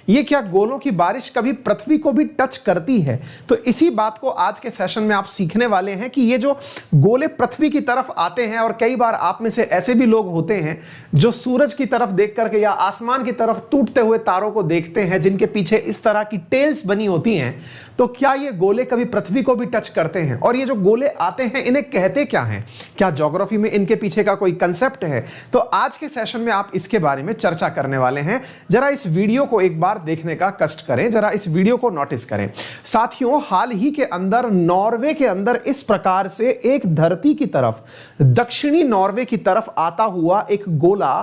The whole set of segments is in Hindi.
ये क्या गोलों की बारिश कभी पृथ्वी को भी टच करती है? तो इसी बात को आज के सेशन में आप सीखने वाले हैं कि ये जो गोले पृथ्वी की तरफ आते हैं, और कई बार आप में से ऐसे भी लोग होते हैं जो सूरज की तरफ देख करके या आसमान की तरफ टूटते हुए तारों को देखते हैं जिनके पीछे इस तरह की टेल्स बनी होती हैं, तो क्या ये गोले कभी पृथ्वी को भी टच करते हैं? और ये जो गोले आते हैं इन्हें कहते क्या हैं? क्या ज्योग्राफी में इनके पीछे का कोई कंसेप्ट है? तो आज के सेशन में आप इसके बारे में चर्चा करने वाले हैं। जरा इस वीडियो को एक बार देखने का कष्ट करें, जरा इस वीडियो को नोटिस करें। साथियों, हाल ही के अंदर नॉर्वे के अंदर इस प्रकार से एक धरती की तरफ, दक्षिणी नॉर्वे की तरफ आता हुआ एक गोला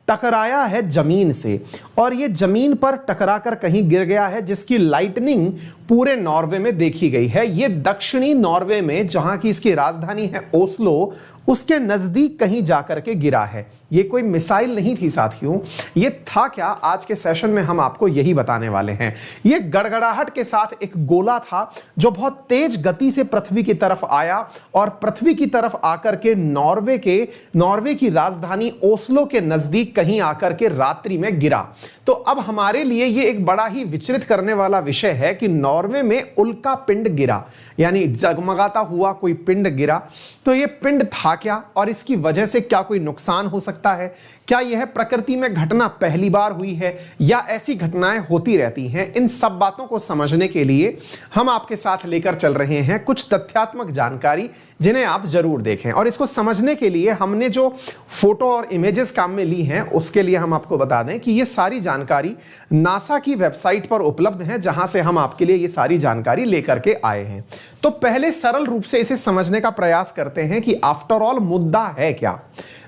टकराया है जमीन से, और यह जमीन पर टकराकर कहीं गिर गया है, जिसकी लाइटनिंग पूरे नॉर्वे में देखी गई है। यह दक्षिणी नॉर्वे में, जहां की इसकी राजधानी है ओस्लो, उसके नजदीक कहीं जाकर के गिरा है। यह कोई मिसाइल नहीं थी साथियों। यह था क्या? आज के सेशन में हम आपको यही बताने वाले हैं। यह गड़गड़ाहट के साथ एक गोला था जो बहुत तेज गति से पृथ्वी की तरफ आया और पृथ्वी की तरफ आकर के नॉर्वे की राजधानी ओस्लो के नजदीक कहीं आकर के रात्रि में गिरा। तो अब हमारे लिए यह एक बड़ा ही विचलित करने वाला विषय है कि नॉर्वे में उल्का पिंड गिरा, यानी जगमगाता हुआ कोई पिंड गिरा। तो यह पिंड था क्या, और इसकी वजह से क्या कोई नुकसान हो सकता है? क्या यह प्रकृति में घटना पहली बार हुई है या ऐसी घटनाएं होती रहती हैं? इन सब बातों को समझने के लिए हम आपके साथ लेकर चल रहे हैं कुछ तथ्यात्मक जानकारी, जिन्हें आप जरूर देखें। और इसको समझने के लिए हमने जो फोटो और इमेजेस काम में ली हैं, उसके लिए हम आपको बता दें कि ये सारी जानकारी नासा की वेबसाइट पर उपलब्ध है, जहां से हम आपके लिए ये सारी जानकारी लेकर के आए हैं। तो पहले सरल रूप से इसे समझने का प्रयास करते हैं कि आफ्टर ऑल मुद्दा है क्या।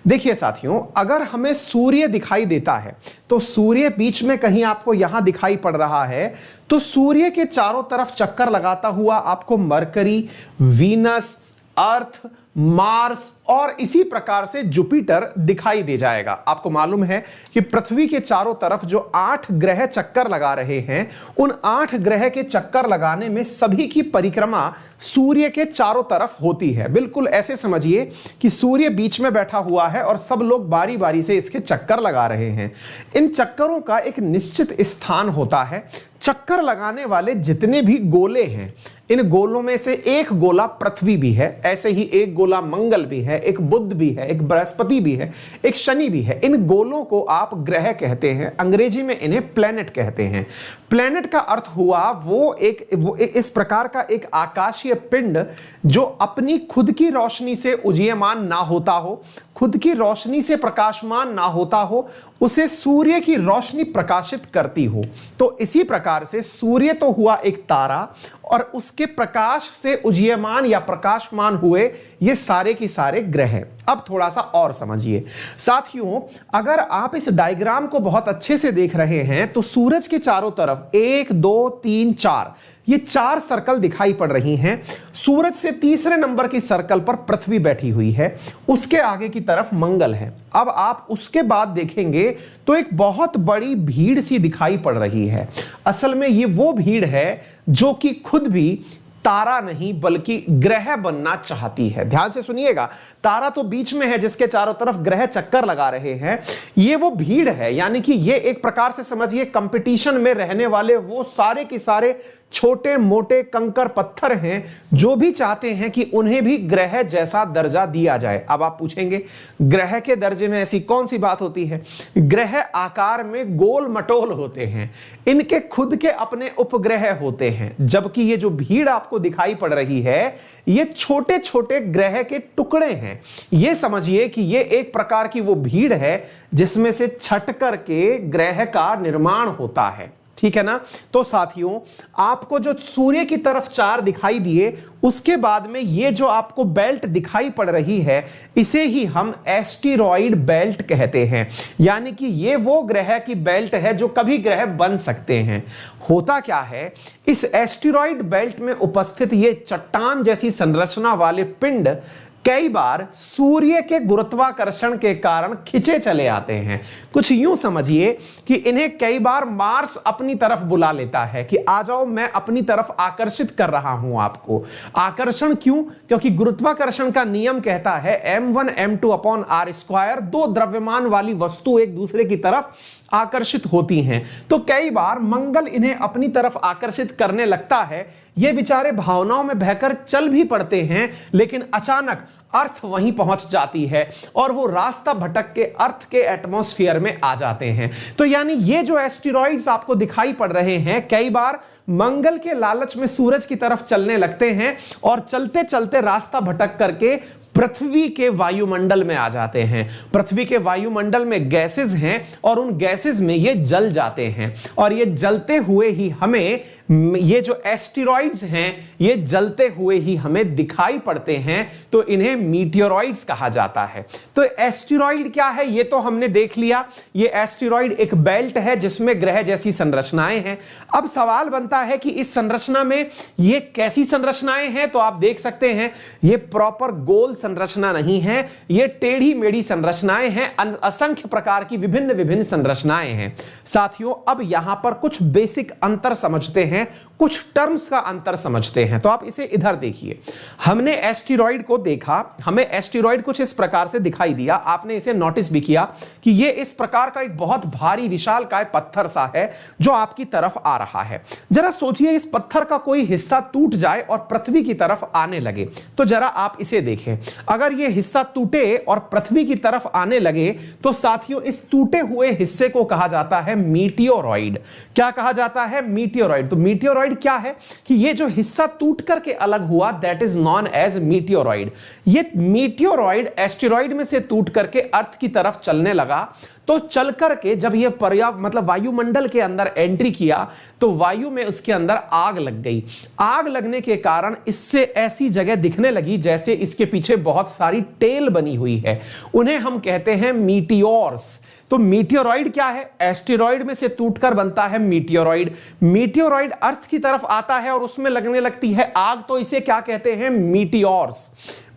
देखिए साथियों, अगर हमें सूर्य दिखाई देता है तो सूर्य बीच में कहीं आपको यहां दिखाई पड़ रहा है, तो सूर्य के चारों तरफ चक्कर लगाता हुआ आपको मरकरी, वीनस, अर्थ, मार्स और इसी प्रकार से जुपिटर दिखाई दे जाएगा। आपको मालूम है कि पृथ्वी के चारों तरफ जो 8 ग्रह चक्कर लगा रहे हैं, उन 8 ग्रह के चक्कर लगाने में सभी की परिक्रमा सूर्य के चारों तरफ होती है। बिल्कुल ऐसे समझिए कि सूर्य बीच में बैठा हुआ है और सब लोग बारी बारी से इसके चक्कर लगा रहे हैं। इन चक्करों का एक निश्चित स्थान होता है। चक्कर लगाने वाले जितने भी गोले हैं, इन गोलों में से एक गोला पृथ्वी भी है, ऐसे ही एक गोला मंगल भी है, एक बुध भी है, एक बृहस्पति भी है, एक शनि भी है। इन गोलों को आप ग्रह कहते हैं, अंग्रेजी में इन्हें प्लैनेट कहते हैं। प्लैनेट का अर्थ हुआ वो इस प्रकार का एक आकाशीय पिंड जो अपनी खुद की रोशनी से उदीयमान ना होता हो, खुद की रोशनी से प्रकाशमान ना होता हो, उसे सूर्य की रोशनी प्रकाशित करती हो। तो इसी प्रकार से सूर्य तो हुआ एक तारा, और उसके प्रकाश से उदीयमान या प्रकाशमान हुए ये सारे की सारे ग्रह। अब थोड़ा सा और समझिए साथियों, अगर आप इस डायग्राम को बहुत अच्छे से देख रहे हैं तो सूरज के चारों तरफ 1 2 3 4 ये 4 सर्कल दिखाई पड़ रही हैं। सूरज से तीसरे नंबर की सर्कल पर पृथ्वी बैठी हुई है, उसके आगे की तरफ मंगल है। अब आप उसके बाद देखेंगे तो एक बहुत बड़ी भीड़ सी दिखाई पड़ रही है। असल में ये वो भीड़ है जो कि खुद भी तारा नहीं बल्कि ग्रह बनना चाहती है। ध्यान से सुनिएगा, तारा तो बीच में है जिसके चारों तरफ ग्रह चक्कर लगा रहे हैं, ये वो भीड़ है। यानी कि ये एक प्रकार से समझिए कंपटीशन में रहने वाले वो सारे के सारे छोटे मोटे कंकर पत्थर हैं जो भी चाहते हैं कि उन्हें भी ग्रह जैसा दर्जा दिया जाए। अब आप पूछेंगे, ग्रह के दर्जे में ऐसी कौन सी बात होती है? ग्रह आकार में गोल मटोल होते हैं, इनके खुद के अपने उपग्रह होते हैं, जबकि ये जो भीड़ आपको दिखाई पड़ रही है ये छोटे छोटे ग्रह के टुकड़े हैं। ये समझिए कि ये एक प्रकार की वो भीड़ है जिसमें से छट करके ग्रह का निर्माण होता है। ठीक है ना? तो साथियों, आपको जो सूर्य की तरफ 4 दिखाई दिए, उसके बाद में ये जो आपको बेल्ट दिखाई पड़ रही है, इसे ही हम एस्टेरॉयड बेल्ट कहते हैं। यानी कि ये वो ग्रह की बेल्ट है जो कभी ग्रह बन सकते हैं। होता क्या है, इस एस्टेरॉयड बेल्ट में उपस्थित ये चट्टान जैसी संरचना वाले पिंड कई बार सूर्य के गुरुत्वाकर्षण के कारण खिंचे चले आते हैं। कुछ यूं समझिए कि इन्हें कई बार मार्स अपनी तरफ बुला लेता है कि आ जाओ, मैं अपनी तरफ आकर्षित कर रहा हूं आपको। आकर्षण क्यों? क्योंकि गुरुत्वाकर्षण का नियम कहता है m1 m2 upon r square, दो द्रव्यमान वाली वस्तु एक दूसरे की तरफ आकर्षित होती हैं। तो कई बार मंगल इन्हें अपनी तरफ आकर्षित करने लगता है, ये बेचारे भावनाओं में बहकर चल भी पड़ते हैं, लेकिन अचानक अर्थ वहीं पहुंच जाती है और वो रास्ता भटक के अर्थ के एटमॉस्फेयर में आ जाते हैं। तो यानी ये जो एस्टेरॉइड्स आपको दिखाई पड़ रहे हैं, कई बार मंगल के लालच में सूरज की तरफ चलने लगते हैं और चलते चलते रास्ता भटक करके पृथ्वी के वायुमंडल में आ जाते हैं। पृथ्वी के वायुमंडल में गैसेस हैं और उन गैसेस में ये जल जाते हैं, और ये जलते हुए ही हमें, ये जो एस्टेरॉइड्स हैं ये जलते हुए ही हमें दिखाई पड़ते हैं, तो इन्हें मीटियोरॉइड्स कहा जाता है। तो एस्टेरॉइड क्या है ये तो हमने देख लिया। ये एस्टेरॉइड एक बेल्ट है जिसमें ग्रह जैसी संरचनाएं हैं। अब सवाल बनता है कि इस संरचना में ये कैसी संरचनाएं हैं। तो आप देख सकते हैं ये प्रॉपर गोल संरचना नहीं है, ये टेढ़ी मेढ़ी संरचनाएं हैं, असंख्य प्रकार की विभिन्न विभिन्न संरचनाएं हैं। साथियों, अब यहां पर कुछ बेसिक अंतर समझते हैं, कुछ टर्म्स का अंतर समझते हैं। तो आप इसे इधर देखिए, हमने एस्टेरॉइड को देखा, हमें एस्टेरॉइड कुछ इस प्रकार से दिखाई दिया, आपने इसे नोटिस भी किया कि ये इस प्रकार का एक बहुत भारी विशालकाय पत्थर सा है जो आपकी तरफ आ रहा है। जरा सोचिए इस पत्थर का कोई हिस्सा टूट जाए और पृथ्वी की तरफ आने लगे, तो जरा आप इसे देखें। अगर यह हिस्सा टूटे और पृथ्वी की तरफ आने लगे तो साथियों इस टूटे हुए हिस्से को कहा जाता है मीटियोरॉइड। क्या कहा जाता है? मीटियोरॉइड। तो मीटियोरॉइड क्या है कि ये जो हिस्सा टूट करके अलग हुआ, that is known as meteoroid. ये मीटियोरॉइड एस्टेरॉइड में से टूट करके अर्थ की तरफ चलने लगा, तो चल करके जब यह मतलब वायुमंडल के अंदर एंट्री किया तो वायु में उसके अंदर आग लग गई। आग लगने के कारण इससे ऐसी जगह दिखने लगी जैसे इसके पीछे बहुत सारी टेल बनी हुई है, उन्हें हम कहते हैं मीटियोर्स। तो मीटियोरॉइड क्या है? एस्टेरॉइड में से टूटकर बनता है मीटियोरॉइड। मीटियोरॉइड अर्थ की तरफ आता है और उसमें लगने लगती है आग, तो इसे क्या कहते हैं? मीटियोर्स।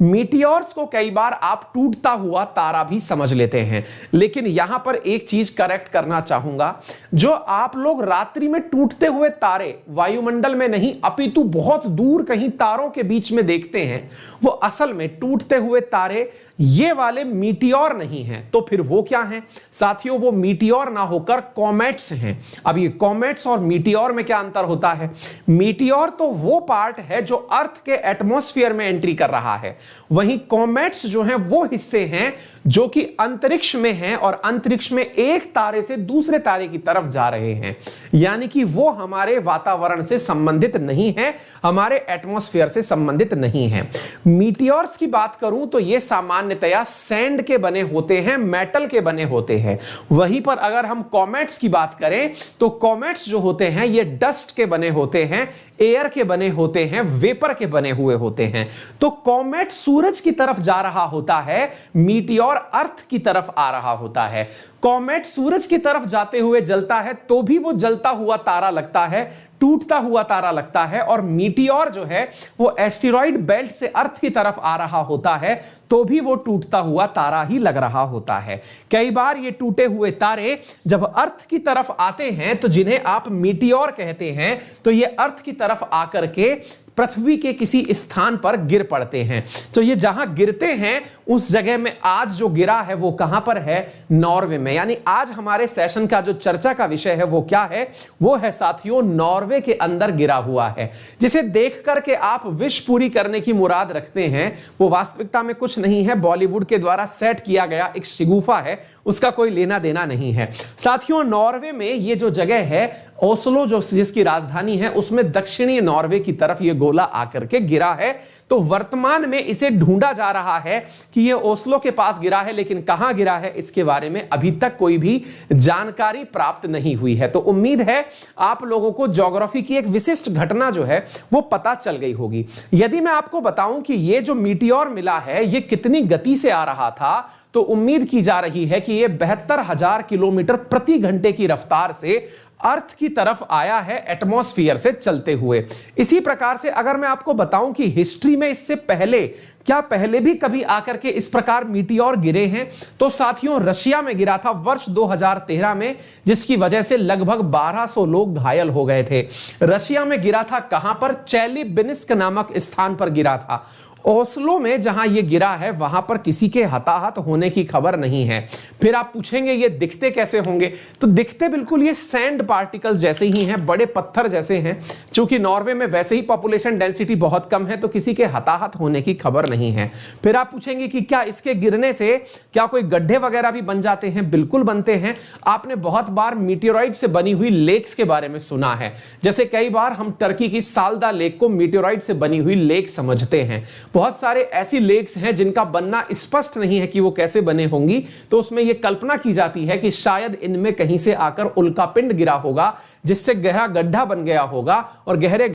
मीटियोर्स को कई बार आप टूटता हुआ तारा भी समझ लेते हैं, लेकिन यहां पर एक चीज करेक्ट करना चाहूंगा, जो आप लोग रात्रि में टूटते हुए तारे वायुमंडल में नहीं अपितु बहुत दूर कहीं तारों के बीच में देखते हैं, वो असल में टूटते हुए तारे ये वाले मीटियोर नहीं हैं। तो फिर वो क्या हैं साथियों? वो मीटियोर ना होकर कॉमेट्स हैं। अब ये कॉमेट्स और मीटियोर में क्या अंतर होता है? मीटियोर तो वो पार्ट है जो अर्थ के एटमॉस्फेयर में एंट्री कर रहा है, वहीं कॉमेट्स जो हैं वो हिस्से हैं जो कि अंतरिक्ष में हैं और अंतरिक्ष में एक तारे से दूसरे तारे की तरफ जा रहे हैं, यानी कि वो हमारे वातावरण से संबंधित नहीं है, हमारे एटमॉस्फेयर से संबंधित नहीं है। मीटियोर्स की बात करूं तो ये सामान्यतया सैंड के बने होते हैं, मेटल के बने होते हैं। वहीं पर अगर हम कॉमेट्स की बात करें तो कॉमेट्स जो होते हैं ये डस्ट के बने होते हैं, एयर के बने होते हैं, वेपर के बने हुए होते हैं। तो कॉमेट सूरज की तरफ जा रहा होता है, मीटियोर अर्थ की तरफ आ रहा होता है। कॉमेट सूरज की तरफ जाते हुए जलता है तो भी वो जलता हुआ तारा लगता है, टूटता हुआ तारा लगता है, और मीटियोर जो है वो एस्टेरॉइड बेल्ट से अर्थ की तरफ आ रहा होता है तो भी वो टूटता हुआ तारा ही लग रहा होता है। कई बार ये टूटे हुए तारे जब अर्थ की तरफ आते हैं तो जिन्हें आप मीटियोर कहते हैं, तो ये अर्थ की तरफ आकर के पृथ्वी के किसी स्थान पर गिर पड़ते हैं। तो ये जहां गिरते हैं उस जगह में आज जो गिरा है वो कहां पर है? नॉर्वे में। यानी आज हमारे सेशन का जो चर्चा का विषय है वो क्या है? वो है साथियों नॉर्वे के अंदर गिरा हुआ है, जिसे देख करके आप विश पूरी करने की मुराद रखते हैं। वो वास्तविकता में कुछ नहीं है, बॉलीवुड के द्वारा सेट किया गया एक शिगुफा है, उसका कोई लेना देना नहीं है। साथियों नॉर्वे में ये जो जगह है ओस्लो जो जिसकी राजधानी है, उसमें दक्षिणी नॉर्वे की तरफ ये गोला आकर के गिरा है। तो वर्तमान में इसे ढूंढा जा रहा है कि ये ओस्लो के पास गिरा है, लेकिन कहां गिरा है इसके बारे में अभी तक कोई भी जानकारी प्राप्त नहीं हुई है। तो उम्मीद है आप लोगों को ज्योग्राफी की एक विशिष्ट घटना जो है वो पता चल गई होगी। यदि मैं आपको बताऊं कि ये जो मीटियोर मिला है ये कितनी गति से आ रहा था, तो उम्मीद की जा रही है कि ये 72,000 किलोमीटर प्रति घंटे की रफ्तार से अर्थ की तरफ आया है, एटमॉस्फेयर से चलते हुए। इसी प्रकार से अगर मैं आपको बताऊं कि हिस्ट्री में इससे पहले क्या पहले भी कभी आकर के इस प्रकार मीटियोर गिरे हैं, तो साथियों रशिया में गिरा था वर्ष 2013 में, जिसकी वजह से लगभग 1200 लोग घायल हो गए थे। रशिया में गिरा था कहां पर? चेलिबिन्स्क नामक स्थान पर गिरा था। ओस्लो में जहां ये गिरा है वहां पर किसी के हताहत होने की खबर नहीं है। फिर आप पूछेंगे ये दिखते कैसे होंगे, तो दिखते बिल्कुल ये सैंड पार्टिकल्स जैसे ही हैं, बड़े पत्थर जैसे हैं। चूंकि नॉर्वे में वैसे ही पॉपुलेशन डेंसिटी बहुत कम है, तो किसी के हताहत होने की खबर नहीं है। फिर आप पूछेंगे कि क्या इसके गिरने से क्या कोई गड्ढे वगैरह भी बन जाते हैं? बिल्कुल बनते हैं। आपने बहुत बार मीटियोराइट से बनी हुई लेक्स के बारे में सुना है। जैसे कई बार हम टर्की की सालदा लेक को मीटियोराइट से बनी हुई लेक समझते हैं। बहुत सारे ऐसी लेक्स हैं जिनका बनना स्पष्ट नहीं है कि वो कैसे बने होंगी, तो उसमें यह कल्पना की जाती है कि शायद इनमें कहीं से आकर उल्कापिंड गिरा होगा, जिससे गहरा गड्ढा बन गया होगा और गहरे